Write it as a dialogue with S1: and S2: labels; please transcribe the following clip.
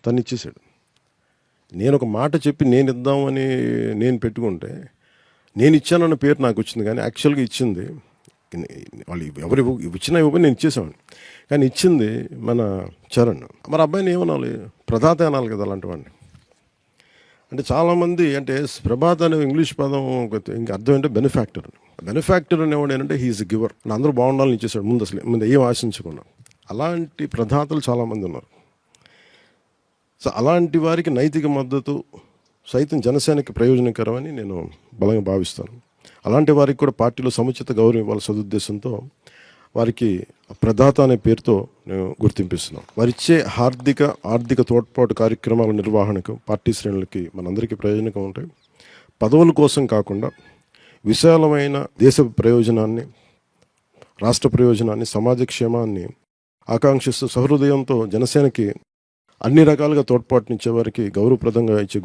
S1: తను ఇచ్చేసాడు. నేను ఒక మాట చెప్పి నేను ఇద్దామని నేను పెట్టుకుంటే నేను ఇచ్చానన్న పేరు నాకు వచ్చింది, కానీ యాక్చువల్గా ఇచ్చింది వాళ్ళు ఎవరు ఇచ్చినా ఇవ్వకపోయి నేను ఇచ్చేసాను. కానీ ఇచ్చింది మన చరణ్. మరి అబ్బాయిని ఏమనాలి? ప్రదాత అనాలి కదా అలాంటి వాడిని. అంటే చాలామంది అంటే ప్రభాత్ అనే ఇంగ్లీష్ పదం ఇంకా అర్థం అంటే బెనిఫాక్టర్. బెనిఫాక్టర్ అనేవాడు ఏంటంటే హీఈస్ గివర్. అందరూ బాగుండాలని ఇచ్చేసాడు ముందు ఏం ఆశించకుండా. అలాంటి ప్రదాతలు చాలామంది ఉన్నారు. సో అలాంటి వారికి నైతిక మద్దతు సైతం జనసేనకి ప్రయోజనకరమని నేను బలంగా భావిస్తాను. అలాంటి వారికి కూడా పార్టీలో సముచిత గౌరవం ఇవ్వాల సదుద్దేశంతో వారికి ప్రదాత అనే పేరుతో నేను గుర్తింపిస్తున్నాం. వారిచ్చే ఆర్థిక తోడ్పాటు కార్యక్రమాల నిర్వహణకు పార్టీ శ్రేణులకి మనందరికీ ప్రయోజనకం ఉంటాయి. పదవుల కోసం కాకుండా విశాలమైన దేశ ప్రయోజనాన్ని, రాష్ట్ర ప్రయోజనాన్ని, సమాజ క్షేమాన్ని ఆకాంక్షిస్తూ సహృదయంతో జనసేనకి అన్ని రకాలుగా తోడ్పాటునిచ్చే వారికి గౌరవప్రదంగా ఇచ్చే